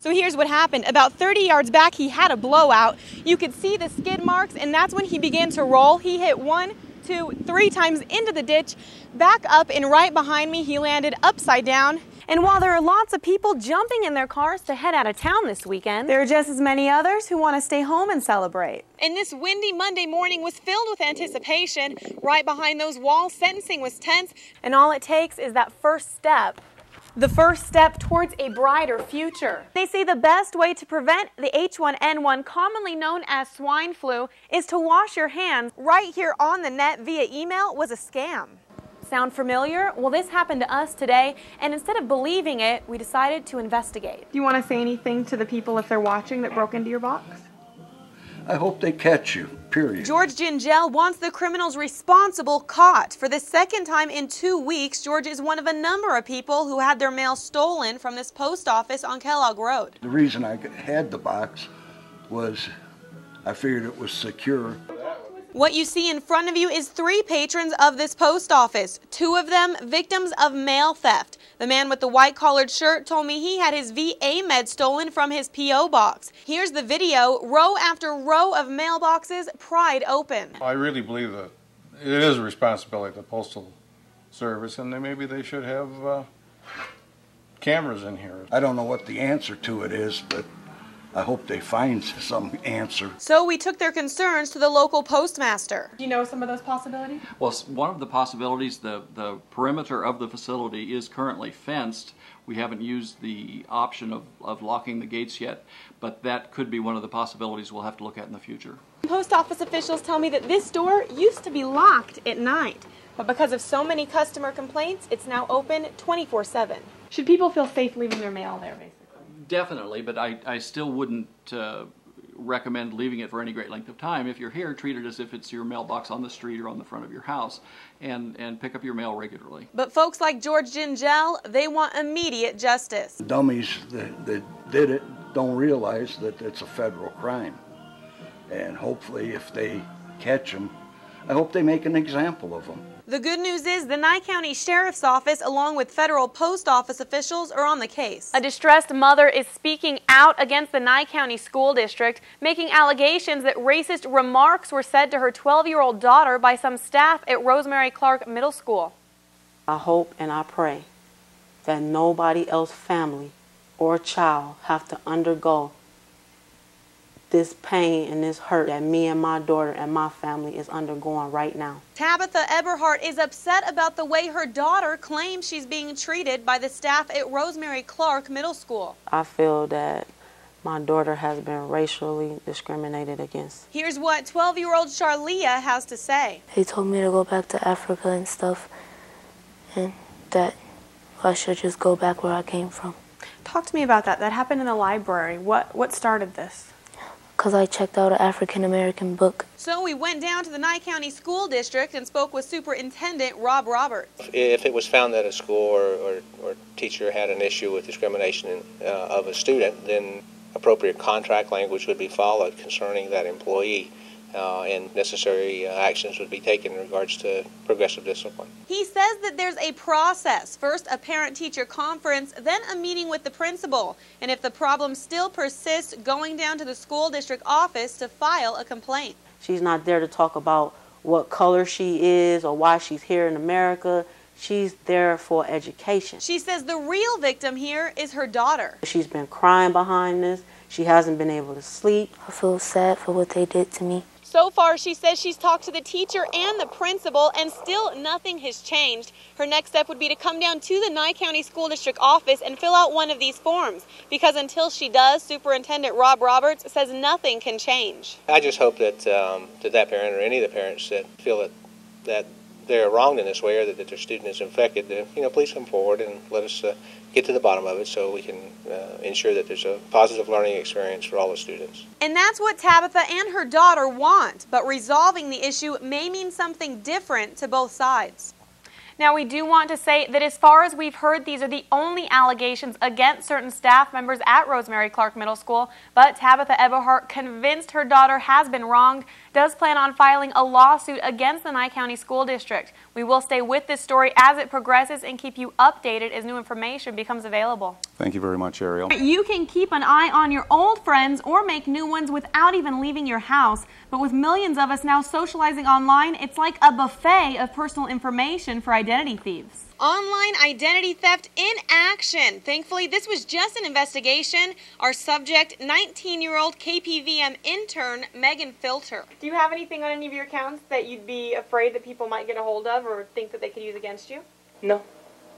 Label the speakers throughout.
Speaker 1: So here's what happened. About 30 yards back, he had a blowout. You could see the skid marks, and that's when he began to roll. He hit 1, 2, 3 times into the ditch, back up, and right behind me, he landed upside down. And while there are lots of people jumping in their cars to head out of town this weekend, there are just as many others who want to stay home and celebrate. And this windy Monday morning was filled with anticipation. Right behind those walls, sentencing was tense, and all it takes is that first step. The first step towards a brighter future. They say the best way to prevent the H1N1, commonly known as swine flu, is to wash your hands. Right here on the net via email was a scam. Sound familiar? Well, this happened to us today, and instead of believing it, we decided to investigate. Do you want to say anything to the people if they're watching that broke into your box?
Speaker 2: I hope they catch you, period.
Speaker 1: George Gingell wants the criminals responsible caught. For the second time in 2 weeks, George is one of a number of people who had their mail stolen from this post office on Kellogg Road.
Speaker 2: The reason I had the box was I figured it was secure.
Speaker 1: What you see in front of you is 3 patrons of this post office, 2 of them victims of mail theft. The man with the white collared shirt told me he had his VA med stolen from his P.O. box. Here's the video, row after row of mailboxes pried open.
Speaker 3: I really believe that it is a responsibility of the Postal Service, and maybe they should have cameras in here.
Speaker 2: I don't know what the answer to it is, but I hope they find some answer.
Speaker 1: So we took their concerns to the local postmaster. Do you know some of those possibilities?
Speaker 4: Well, one of the possibilities, the perimeter of the facility is currently fenced. We haven't used the option of locking the gates yet, but that could be one of the possibilities we'll have to look at in the future.
Speaker 1: Post office officials tell me that this door used to be locked at night, but because of so many customer complaints, it's now open 24/7. Should people feel safe leaving their mail there, basically?
Speaker 4: Definitely, but I still wouldn't recommend leaving it for any great length of time. If you're here, treat it as if it's your mailbox on the street or on the front of your house, and pick up your mail regularly.
Speaker 1: But folks like George Gingell, they want immediate justice.
Speaker 2: The dummies that did it don't realize that it's a federal crime. And hopefully if they catch them, I hope they make an example of them.
Speaker 1: The good news is the Nye County Sheriff's Office, along with federal post office officials, are on the case. A distressed mother is speaking out against the Nye County School District, making allegations that racist remarks were said to her 12-year-old daughter by some staff at Rosemary Clark Middle School.
Speaker 5: I hope and I pray that nobody else's family or child have to undergo this pain and this hurt that me and my daughter and my family is undergoing right now.
Speaker 1: Tabitha Eberhardt is upset about the way her daughter claims she's being treated by the staff at Rosemary Clark Middle School.
Speaker 5: I feel that my daughter has been racially discriminated against.
Speaker 1: Here's what 12-year-old Charlia has to say.
Speaker 6: They told me to go back to Africa and stuff, and that I should just go back where I came from.
Speaker 1: Talk to me about that. That happened in the library. What started this?
Speaker 6: Because I checked out an African-American book.
Speaker 1: So we went down to the Nye County School District and spoke with Superintendent Rob Roberts.
Speaker 7: If it was found that a school or teacher had an issue with discrimination of a student, then appropriate contract language would be followed concerning that employee, and necessary actions would be taken in regards to progressive discipline.
Speaker 1: He says that there's a process. First, a parent-teacher conference, then a meeting with the principal. And if the problem still persists, going down to the school district office to file a complaint.
Speaker 5: She's not there to talk about what color she is or why she's here in America. She's there for education.
Speaker 1: She says the real victim here is her daughter.
Speaker 5: She's been crying behind this. She hasn't been able to sleep.
Speaker 6: I feel sad for what they did to me.
Speaker 1: So far, she says she's talked to the teacher and the principal, and still nothing has changed. Her next step would be to come down to the Nye County School District office and fill out one of these forms, because until she does, Superintendent Rob Roberts says nothing can change.
Speaker 7: I just hope that that parent or any of the parents that feel that they're wronged in this way or that their student is infected, please come forward and let us get to the bottom of it so we can ensure that there's a positive learning experience for all the students.
Speaker 1: And that's what Tabitha and her daughter want, but resolving the issue may mean something different to both sides. Now, we do want to say that as far as we've heard, these are the only allegations against certain staff members at Rosemary Clark Middle School, but Tabitha Eberhardt, convinced her daughter has been wronged, does plan on filing a lawsuit against the Nye County School District. We will stay with this story as it progresses and keep you updated as new information becomes available.
Speaker 8: Thank you very much, Ariel.
Speaker 1: You can keep an eye on your old friends or make new ones without even leaving your house. But with millions of us now socializing online, it's like a buffet of personal information for identity thieves. Online identity theft in action. Thankfully, this was just an investigation. Our subject, 19-year-old KPVM intern Megan Filter. Do you have anything on any of your accounts that you'd be afraid that people might get a hold of or think that they could use against you?
Speaker 9: No.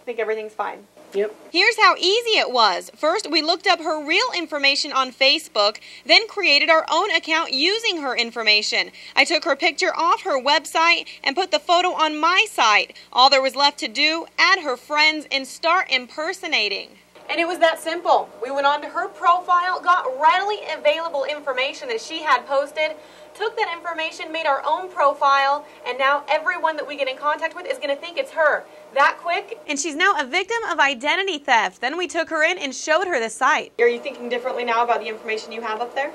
Speaker 1: Think everything's fine?
Speaker 9: Yep.
Speaker 1: Here's how easy it was. First, we looked up her real information on Facebook, then created our own account using her information. I took her picture off her website and put the photo on my site. All there was left to do, add her friends and start impersonating. And it was that simple. We went on to her profile, got readily available information that she had posted, took that information, made our own profile, and now everyone that we get in contact with is going to think it's her. That quick. And she's now a victim of identity theft. Then we took her in and showed her the site. Are you thinking differently now about the information you have up there?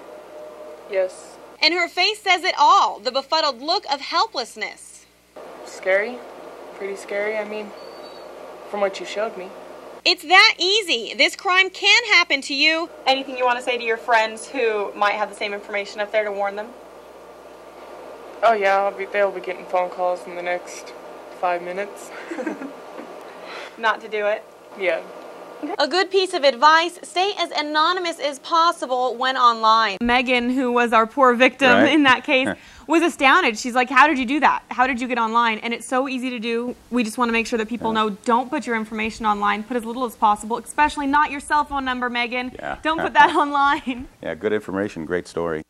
Speaker 9: Yes.
Speaker 1: And her face says it all, the befuddled look of helplessness.
Speaker 9: Scary. Pretty scary, I mean, from what you showed me.
Speaker 1: It's that easy. This crime can happen to you. Anything you want to say to your friends who might have the same information up there to warn them?
Speaker 9: Oh yeah, they'll be getting phone calls in the next 5 minutes.
Speaker 1: Not to do it?
Speaker 9: Yeah.
Speaker 1: A good piece of advice, stay as anonymous as possible when online. Megan, who was our poor victim in that case, was astounded. She's like, how did you do that? How did you get online? And it's so easy to do. We just want to make sure that people know, don't put your information online. Put as little as possible, especially not your cell phone number, Megan.
Speaker 8: Yeah.
Speaker 1: Don't put that online.
Speaker 8: Yeah, good information, great story.